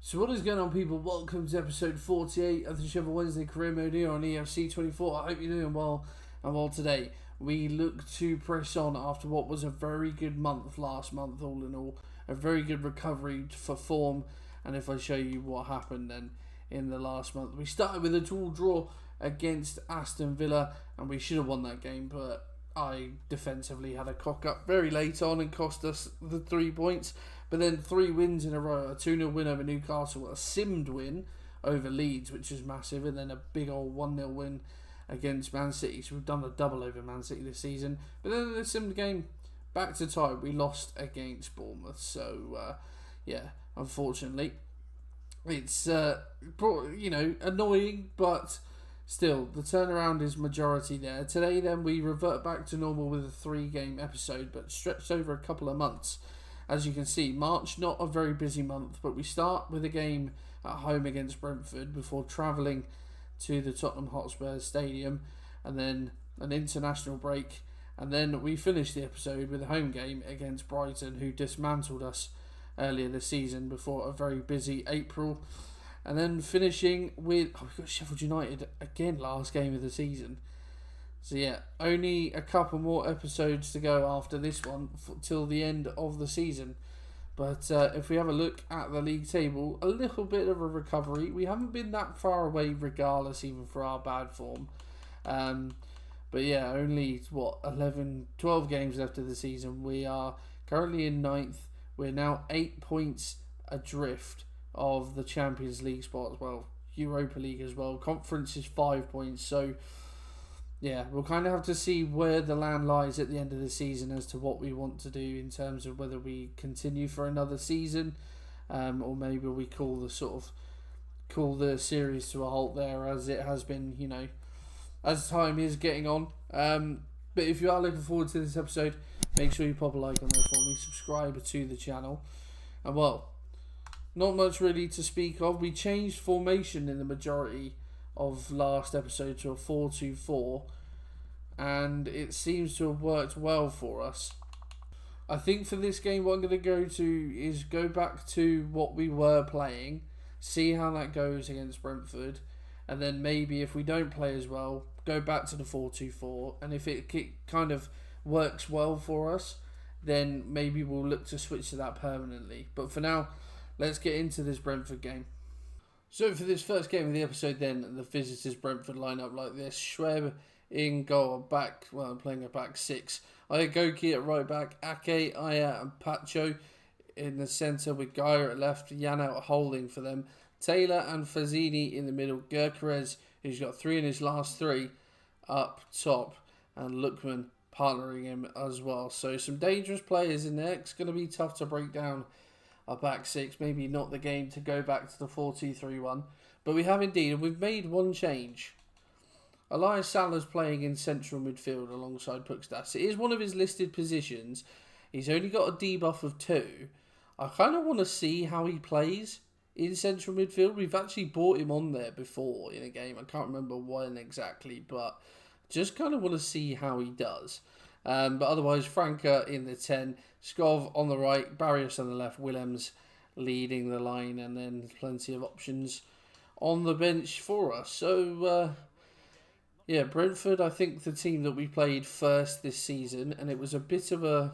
So what is going on, people? Welcome to episode 48 of the Sheffield Wednesday career mode here on EFC 24. I hope you're doing well. And well, today we look to press on after what was a very good month last month, all in all. A very good recovery for form. And if I show you what happened then in the last month. We started with a 2-2 draw against Aston Villa, and we should have won that game, but I defensively had a cock up very late on and cost us the 3 points. But then 3 wins in a row, a 2-0 win over Newcastle, a simmed win over Leeds, which is massive, and then a big old 1-0 win against Man City. So we've done a double over Man City this season. But then in the simmed game, back to tie, we lost against Bournemouth. So, yeah, unfortunately, it's, annoying, but still, the turnaround is majority there. Today, then, we revert back to normal with a 3-game episode, but stretched over a couple of months. As you can see, March, not a very busy month, but we start with a game at home against Brentford before travelling to the Tottenham Hotspur Stadium, and then an international break, and then we finish the episode with a home game against Brighton, who dismantled us earlier this season before a very busy April, and then finishing with, we've got Sheffield United again, last game of the season. So yeah, only a couple more episodes to go after this one till the end of the season. But if we have a look at the league table, a little bit of a recovery. We haven't been that far away regardless, even for our bad form. But yeah, only 12 games left of the season. We are currently in 9th. We're now 8 points adrift of the Champions League spot, well, Europa League as well. Conference is 5 points, so yeah, we'll kind of have to see where the land lies at the end of the season as to what we want to do in terms of whether we continue for another season, or maybe we call the series to a halt there, as it has been, as time is getting on. But if you are looking forward to this episode, make sure you pop a like on there for me, subscribe to the channel, and well, not much really to speak of. We changed formation in the majority of last episode to a 4-2-4, and it seems to have worked well for us. I think for this game what I'm going to go to is go back to what we were playing, see how that goes against Brentford, and then maybe if we don't play as well, go back to the 4-2-4, and if it kind of works well for us, then maybe we'll look to switch to that permanently. But for now, let's get into this Brentford game. So for this first game of the episode then, the visitors Brentford line up like this. Schweb in goal, playing a back 6. Ayagoki at right back, Ake, Aya and Pacho in the centre with Geyer at left, Jan out holding for them. Taylor and Fazzini in the middle, Gyökeres, who's got 3 in his last 3, up top, and Lookman partnering him as well. So some dangerous players in there. It's going to be tough to break down our back 6, maybe not the game to go back to the 4-2-3-1, but we have indeed, and we've made one change. Elias Salah's playing in central midfield alongside Pukstas. It is one of his listed positions. He's only got a debuff of 2. I kind of want to see how he plays in central midfield. We've actually bought him on there before in a game. I can't remember when exactly, but just kind of want to see how he does. But otherwise, Franca in the 10, Skov on the right, Barrios on the left, Willems leading the line, and then plenty of options on the bench for us. So, yeah, Brentford, I think the team that we played first this season, and it was a bit of a,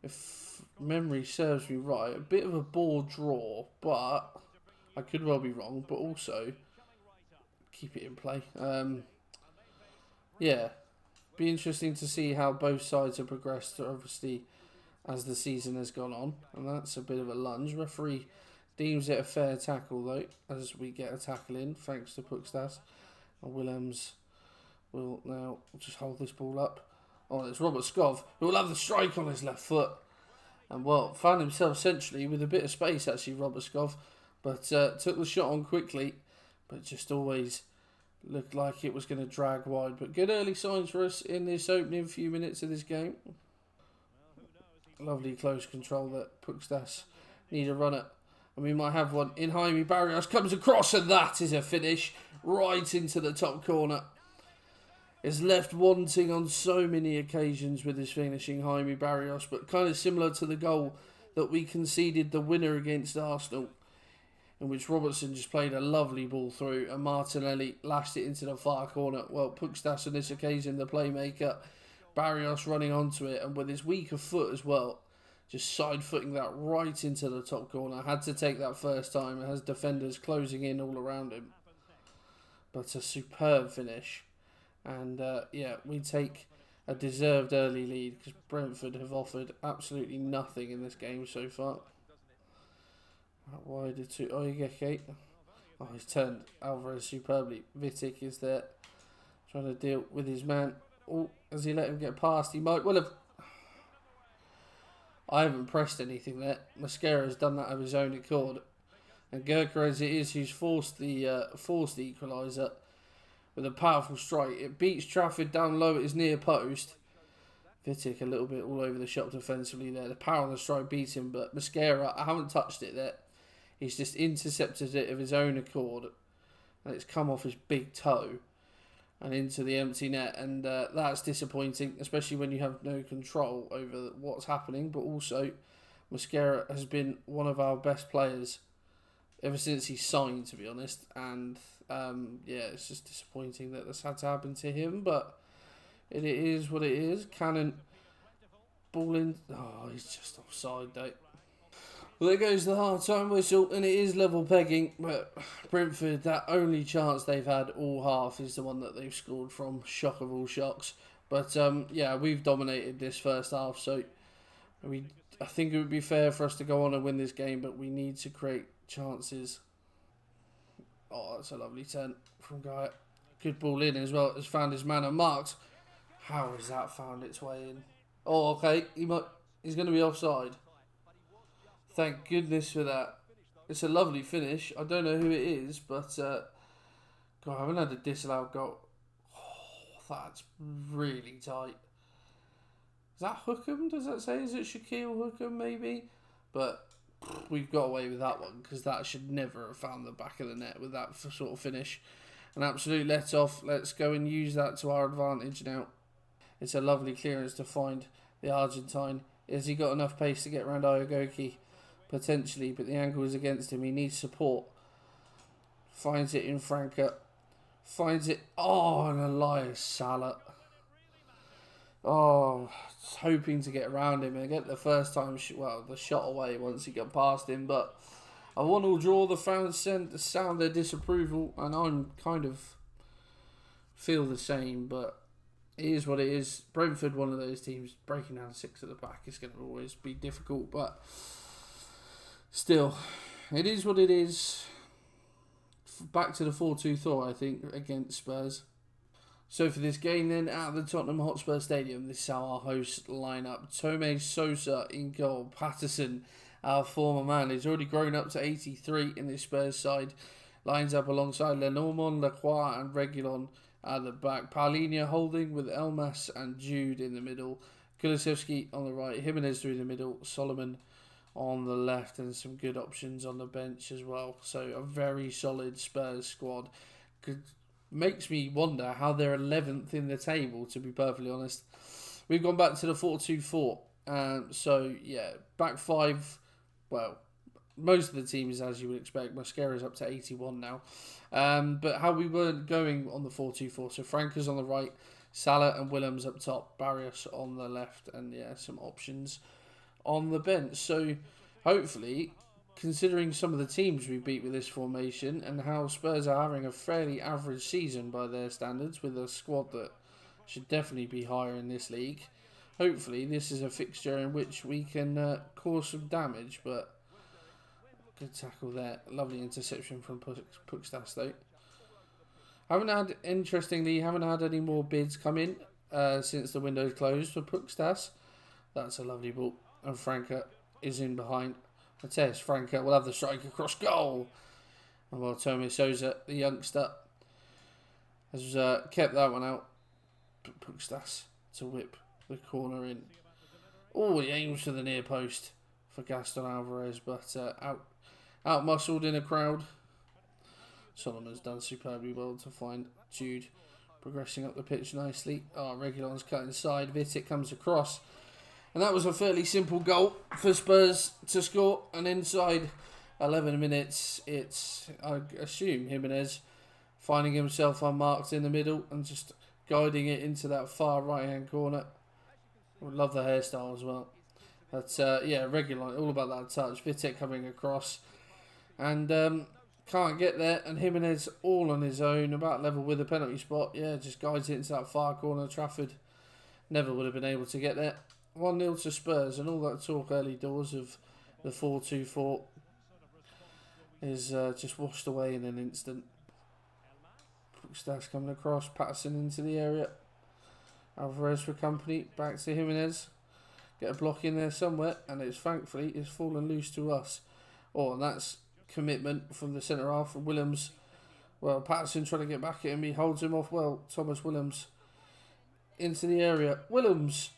if memory serves me right, a bit of a ball draw, but I could well be wrong, but also keep it in play. Yeah. Be interesting to see how both sides have progressed, obviously, as the season has gone on. And that's a bit of a lunge. Referee deems it a fair tackle, though, as we get a tackle in, thanks to Pukstas. And Willems will now just hold this ball up. Oh, it's Robert Skov, who will have the strike on his left foot. And, well, found himself centrally with a bit of space, actually, Robert Skov. But took the shot on quickly, but just always looked like it was going to drag wide. But good early signs for us in this opening few minutes of this game. Lovely close control that Pukstas need a run at. And we might have one in Jaime Barrios. Comes across, and that is a finish right into the top corner. Is left wanting on so many occasions with his finishing, Jaime Barrios, but kind of similar to the goal that we conceded the winner against Arsenal, in which Robertson just played a lovely ball through and Martinelli lashed it into the far corner. Well, Pukstas on this occasion, the playmaker, Barrios running onto it, and with his weaker foot as well, just side-footing that right into the top corner. Had to take that first time. It has defenders closing in all around him. But a superb finish. And yeah, we take a deserved early lead because Brentford have offered absolutely nothing in this game so far. Wide to Oyegeke. Oh, he's turned Alvarez superbly. Vitic is there trying to deal with his man. Oh, has he let him get past? He might well have. I haven't pressed anything there. Mascara has done that of his own accord. And Gyökeres it is who's forced the equaliser. With a powerful strike. It beats Trafford down low at his near post. Vitic a little bit all over the shop defensively there. The power on the strike beats him, but Mascara, I haven't touched it there. He's just intercepted it of his own accord. And it's come off his big toe and into the empty net. And that's disappointing, especially when you have no control over what's happening. But also, Mascara has been one of our best players ever since he signed, to be honest. And yeah, it's just disappointing that this had to happen to him, but it is what it is. Cannon ball in. Oh, he's just offside, though. Well, there goes the half-time whistle, and it is level pegging, but Brentford, that only chance they've had all half is the one that they've scored from. Shock of all shocks. But yeah, we've dominated this first half, so I think it would be fair for us to go on and win this game, but we need to create chances. Oh, that's a lovely turn from Guy. Good ball in as well. Has found his man and marked. How has that found its way in? Oh, okay. He's going to be offside. Thank goodness for that. It's a lovely finish. I don't know who it is, but God, I haven't had a disallowed goal. Oh, that's really tight. Is that Hookham? Does that say? Is it Shaquille Hookham maybe? But we've got away with that one because that should never have found the back of the net with that sort of finish. An absolute let-off. Let's go and use that to our advantage now. It's a lovely clearance to find the Argentine. Has he got enough pace to get around Iogoki? Potentially, but the angle is against him. He needs support. Finds it in Franca. Finds it. Oh, and Elias Salah. Oh, hoping to get around him and get the first time, the shot away once he got past him. But a 1-1 draw, the fans sound their disapproval, and I'm kind of feel the same. But it is what it is. Brentford, one of those teams, breaking down 6 at the back is going to always be difficult. But still, it is what it is. Back to the 4-2-3, I think, against Spurs. So for this game then, at the Tottenham Hotspur Stadium, this is how our hosts line up. Tome Sosa in goal. Patterson, our former man, he's already grown up to 83 in this Spurs side. Lines up alongside Lenormand, Lacroix and Reguilon at the back. Paulinho holding with Elmas and Jude in the middle. Kulusevski on the right, Jimenez through the middle, Solomon on the left, and some good options on the bench as well. So a very solid Spurs squad. Makes me wonder how they're 11th in the table, to be perfectly honest. We've gone back to the 4-2-4. So, yeah, back 5. Well, most of the teams, as you would expect. Mascara's up to 81 now. But how we were going on the 4-2-4. So, Franca's on the right. Salah and Willems up top. Barrios on the left. And, yeah, some options on the bench. So, hopefully, considering some of the teams we beat with this formation and how Spurs are having a fairly average season by their standards with a squad that should definitely be higher in this league, hopefully this is a fixture in which we can cause some damage. But good tackle there. Lovely interception from Pukstas though. Interestingly, haven't had any more bids come in since the window's closed for Pukstas. That's a lovely ball. And Franca is in behind. Matheus Franca will have the strike across goal. And well, Tome Sosa, the youngster, has kept that one out. Pukstas to whip the corner in. Oh, he aims for the near post for Gaston Alvarez, but out Out-muscled in a crowd. Solomon's done superbly well to find Jude progressing up the pitch nicely. Oh, Reguilon's cut inside. Vitic comes across. And that was a fairly simple goal for Spurs to score. And inside 11 minutes, it's, I assume, Jimenez finding himself unmarked in the middle and just guiding it into that far right-hand corner. I would love the hairstyle as well. But, yeah, Reguilon, all about that touch. Vitic coming across. And can't get there. And Jimenez all on his own, about level with the penalty spot. Yeah, just guides it into that far corner. Trafford never would have been able to get there. 1-0 to Spurs, and all that talk early doors of the 4-2-4 is just washed away in an instant. Stas coming across, Patterson into the area. Alvarez for company, back to Jimenez. Get a block in there somewhere, and it's thankfully it's fallen loose to us. Oh, and that's commitment from the centre half from Williams. Well, Patterson trying to get back at him, he holds him off well. Thomas Williams into the area. Williams!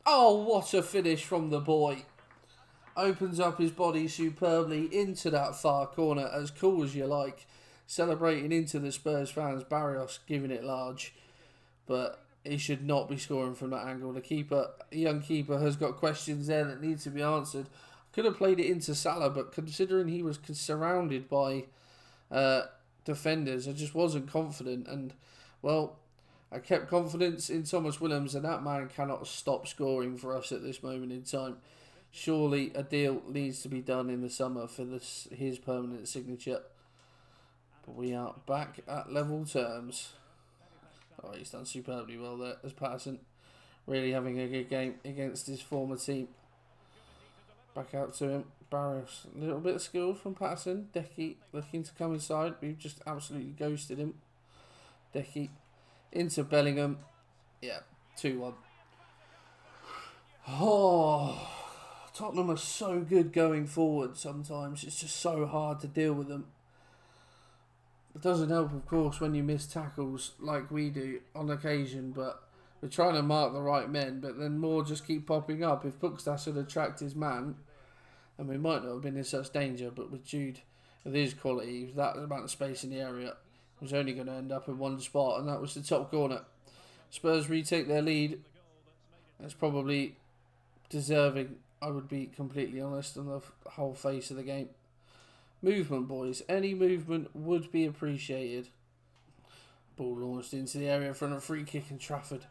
Oh, what a finish from the boy. Opens up his body superbly into that far corner, as cool as you like. Celebrating into the Spurs fans. Barrios giving it large. But he should not be scoring from that angle. The young keeper, has got questions there that need to be answered. Could have played it into Salah, but considering he was surrounded by defenders, I just wasn't confident. And, well, I kept confidence in Thomas Williams, and that man cannot stop scoring for us at this moment in time. Surely a deal needs to be done in the summer for his permanent signature. But we are back at level terms. Oh, he's done superbly well there as Patterson. Really having a good game against his former team. Back out to him. Barrios. A little bit of skill from Patterson. Decky looking to come inside. We've just absolutely ghosted him. Decky into Bellingham. Yeah, 2-1. Oh, Tottenham are so good going forward sometimes. It's just so hard to deal with them. It doesn't help, of course, when you miss tackles like we do on occasion, but we're trying to mark the right men, but then more just keep popping up. If Pukstas had tracked his man, and we might not have been in such danger, but with Jude, with his quality, with that amount of space in the area, it was only going to end up in one spot, and that was the top corner. Spurs retake their lead. It's probably deserving, I would be completely honest, on the whole face of the game. Movement, boys. Any movement would be appreciated. Ball launched into the area for a free kick, and Trafford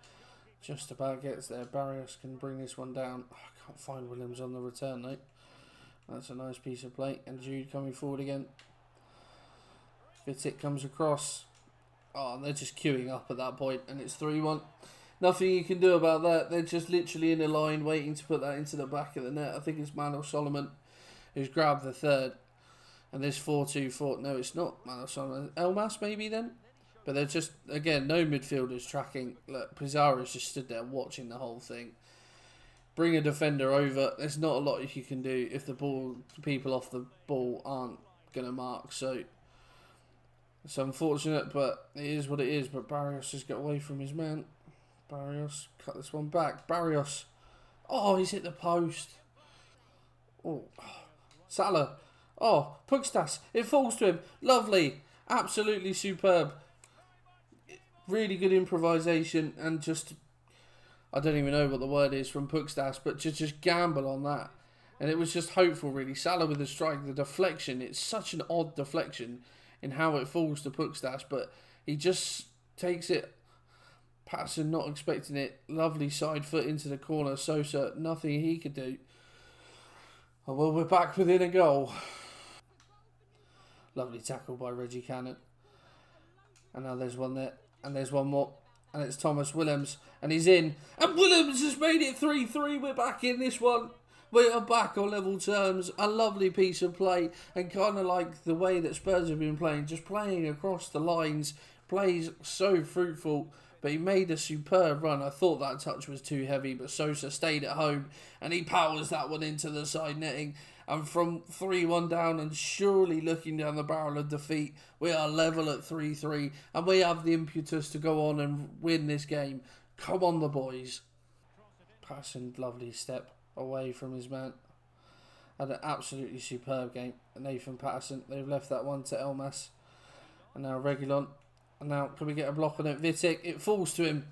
just about gets there. Barrios can bring this one down. Oh, I can't find Williams on the return, though. That's a nice piece of play. And Jude coming forward again. Vitic comes across. Oh, and they're just queuing up at that point, and it's 3-1. Nothing you can do about that. They're just literally in a line waiting to put that into the back of the net. I think it's Manuel Solomon who's grabbed the third. And this 4-2-4, no, it's not Manuel Solomon. Elmas maybe then? But they're just, again, no midfielders tracking. Look, Pizarro's just stood there watching the whole thing. Bring a defender over. There's not a lot you can do if the people off the ball aren't going to mark. So it's unfortunate, but it is what it is. But Barrios has got away from his man. Barrios, cut this one back. Barrios. Oh, he's hit the post. Oh, Salah. Oh, Pukstas. It falls to him. Lovely. Absolutely superb. Really good improvisation, and just, I don't even know what the word is from Pukstas, but just gamble on that. And it was just hopeful, really. Salah with the strike, the deflection. It's such an odd deflection in how it falls to Pukstas, but he just takes it. Patterson not expecting it. Lovely side foot into the corner. Sosa, nothing he could do. Oh, well, we're back within a goal. Lovely tackle by Reggie Cannon. And now there's one there. And there's one more. And it's Thomas Williams. And he's in. And Williams has made it 3-3. We're back in this one. We are back on level terms. A lovely piece of play. And kind of like the way that Spurs have been playing. Just playing across the lines. Plays so fruitful. But he made a superb run. I thought that touch was too heavy. But Sosa stayed at home. And he powers that one into the side netting. And from 3-1 down and surely looking down the barrel of defeat, we are level at 3-3. And we have the impetus to go on and win this game. Come on, the boys. Passing, lovely step away from his man. Had an absolutely superb game. Nathan Patterson, they've left that one to Elmas. And now Reguilon. And now, can we get a block on it? Vitek, it falls to him.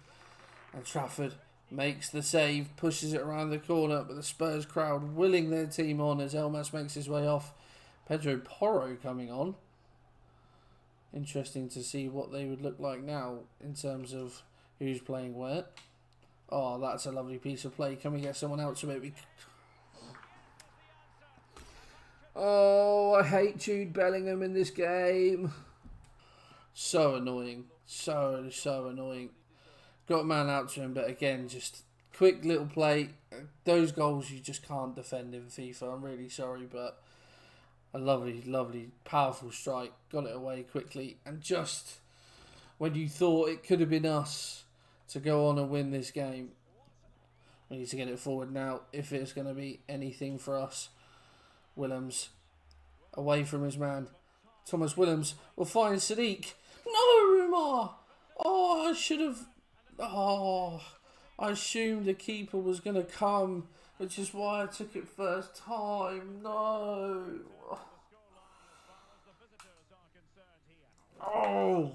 And Trafford makes the save, pushes it around the corner, but the Spurs crowd willing their team on as Elmas makes his way off. Pedro Porro coming on. Interesting to see what they would look like now in terms of who's playing where. Oh, that's a lovely piece of play. Can we get someone out to it? Oh, I hate Jude Bellingham in this game. So annoying. So annoying. Got a man out to him, but again, just quick little play. Those goals you just can't defend in FIFA. I'm really sorry, but a lovely, powerful strike. Got it away quickly. And just when you thought it could have been us to go on and win this game, we need to get it forward now if it's going to be anything for us. Williams away from his man. Thomas Williams will find Sadiq. No, Umar! Oh, I should have... Oh, I assumed the keeper was going to come, which is why I took it first time. No. Oh,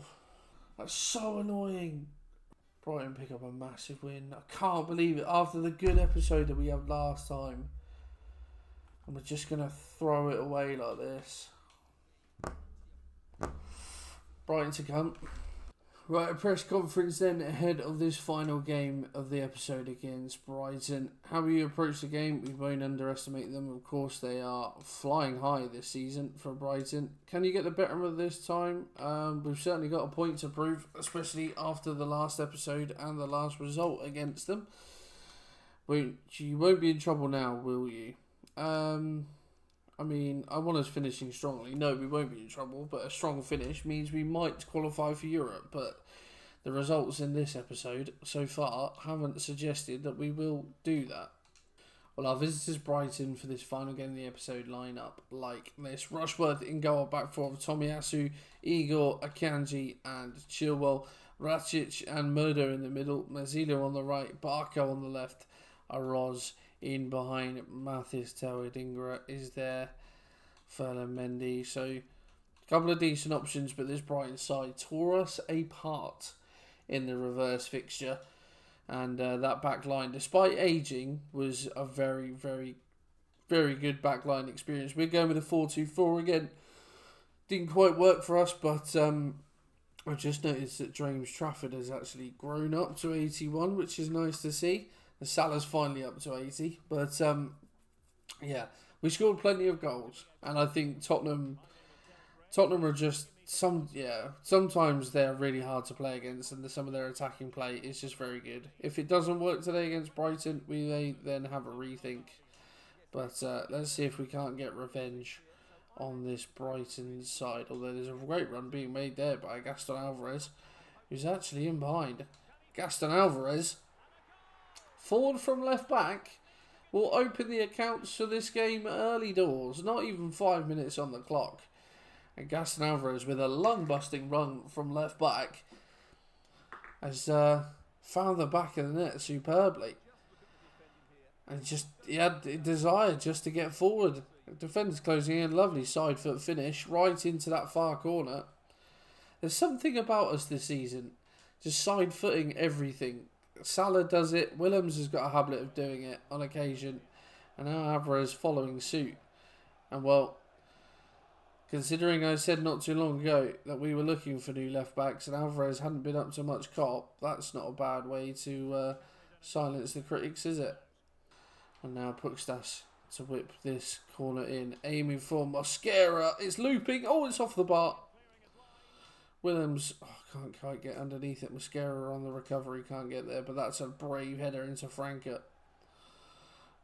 that's so annoying. Brighton pick up a massive win. I can't believe it after the good episode that we had last time. And we're just going to throw it away like this. Brighton to come. Right, a press conference then ahead of this final game of the episode against Brighton. How will you approach the game? We won't underestimate them. Of course, they are flying high this season for Brighton. Can you get the better of this time? We've certainly got a point to prove, especially after the last episode and the last result against them. You won't be in trouble now, will you? I mean, I want us finishing strongly. No, we won't be in trouble, but a strong finish means we might qualify for Europe. But the results in this episode so far haven't suggested that we will do that. Well, our visitors Brighton for this final game of the episode line up like this. Rushworth in goal, back four of Tomiyasu, Igor, Akanji and Chilwell. Racic and Murdo in the middle. Mazzillo on the right, Barco on the left. Aroz in behind. Mathis Tawadingra is there. Ferland Mendy. So, a couple of decent options, but this Brighton side tore us apart in the reverse fixture. And that back line, despite ageing, was a very, very, very good back line experience. We're going with a 4-2-4 again. Didn't quite work for us, but I just noticed that James Trafford has actually grown up to 81, which is nice to see. The Salah's finally up to 80. But, yeah, we scored plenty of goals. And I think Tottenham are just... sometimes they're really hard to play against, and some of their attacking play is just very good. If it doesn't work today against Brighton, we may then have a rethink. But let's see if we can't get revenge on this Brighton side. Although there's a great run being made there by Gaston Alvarez, who's actually in behind. Gaston Alvarez, forward from left back, will open the accounts for this game early doors. Not even 5 minutes on the clock. And Gaston Alvarez with a lung-busting run from left back has found the back of the net superbly. And he had a desire just to get forward. The defender's closing in, lovely side foot finish right into that far corner. There's something about us this season, just side footing everything. Salah does it, Williams has got a habit of doing it on occasion, and now Alvarez following suit. And well, considering I said not too long ago that we were looking for new left-backs and Alvarez hadn't been up to much cop, that's not a bad way to silence the critics, is it? And now Pukstas to whip this corner in, aiming for Mosquera. It's looping. Oh, it's off the bar. Williams can't quite get underneath it. Mosquera on the recovery, can't get there, but that's a brave header into Franca.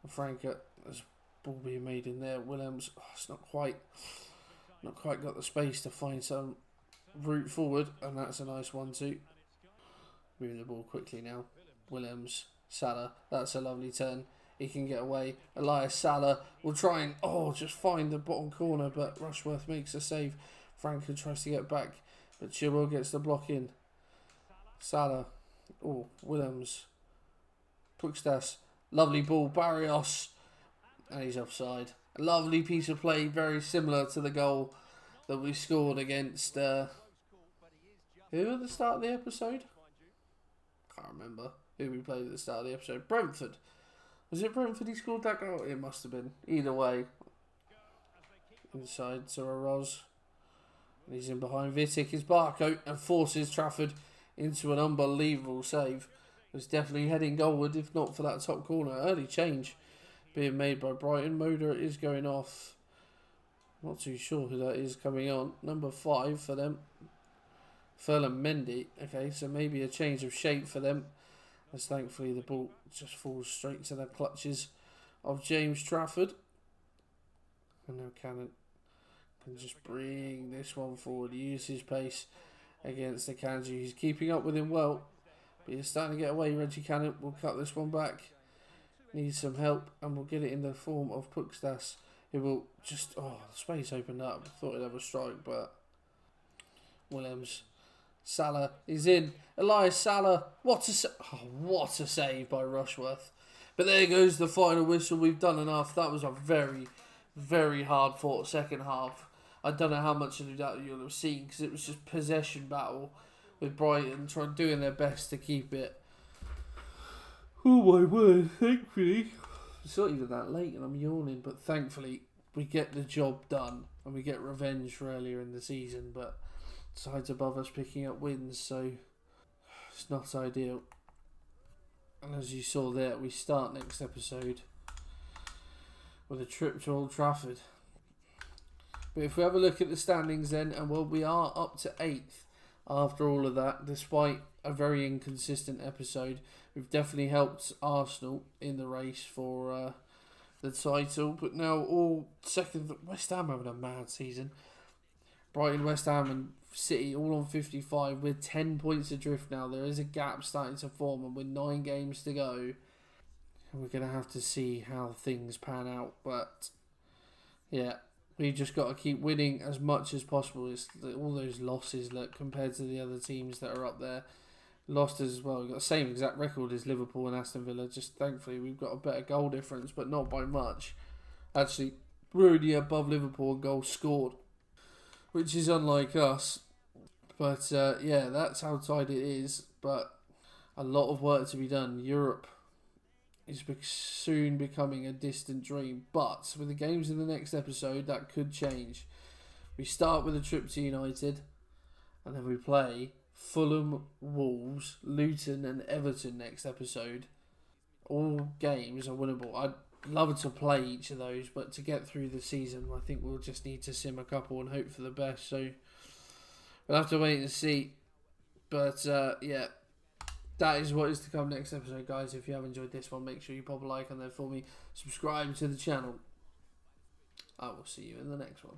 There's a ball being made in there. Williams, it's not quite got the space to find some route forward, and that's a nice 1-2. Moving the ball quickly now. Williams, Salah, that's a lovely turn. He can get away. Elias Salah will try and just find the bottom corner, but Rushworth makes a save. Franklin tries to get back, but Chilwell gets the block in. Salah, Williams, Pukstas, lovely ball, Barrios, and he's offside. A lovely piece of play, very similar to the goal that we scored against... who at the start of the episode? Can't remember who we played at the start of the episode. Brentford. Was it Brentford he scored that goal? It must have been. Either way. Inside to Roz. He's in behind Vitic. His Barco and forces Trafford into an unbelievable save. It was definitely heading goalward if not for that top corner. Early change being made by Brighton. Moder is going off. Not too sure who that is coming on. Number 5 for them. Ferland Mendy. Okay, so maybe a change of shape for them. As thankfully the ball just falls straight to the clutches of James Trafford. And now Cannon can just bring this one forward. Use his pace against the Kanji. He's keeping up with him well. But he's starting to get away. Reggie Cannon will cut this one back. Needs some help. And we'll get it in the form of Pukstas. It will just... Oh, the space opened up. Thought he'd have a strike, but... Williams. Salah is in. Elias Salah. What a save by Rushworth. But there goes the final whistle. We've done enough. That was a very, very hard fought second half. I don't know how much of that you'll have seen because it was just possession battle with Brighton doing their best to keep it. Oh my word, thankfully. It's not even that late and I'm yawning, but thankfully we get the job done and we get revenge for earlier in the season, but sides above us picking up wins, so it's not ideal. And as you saw there, we start next episode with a trip to Old Trafford. But if we have a look at the standings then, and well, we are up to 8th after all of that, despite a very inconsistent episode. We've definitely helped Arsenal in the race for the title, but now all second. West Ham having a mad season. Brighton, West Ham and City all on 55. We're 10 points adrift now. There is a gap starting to form and with 9 games to go. We're going to have to see how things pan out, but yeah. We just got to keep winning as much as possible. It's all those losses, look, compared to the other teams that are up there. Lost as well. We've got the same exact record as Liverpool and Aston Villa. Just thankfully we've got a better goal difference, but not by much. Actually, we're already above Liverpool in goals scored, which is unlike us. But yeah, that's how tight it is. But a lot of work to be done. Europe is soon becoming a distant dream, but with the games in the next episode, that could change. We start with a trip to United, and then we play Fulham, Wolves, Luton and Everton next episode. All games are winnable. I'd love to play each of those, but to get through the season, I think we'll just need to sim a couple and hope for the best, so we'll have to wait and see. But yeah, that is what is to come next episode, guys. If you have enjoyed this one, make sure you pop a like on there for me. Subscribe to the channel. I will see you in the next one.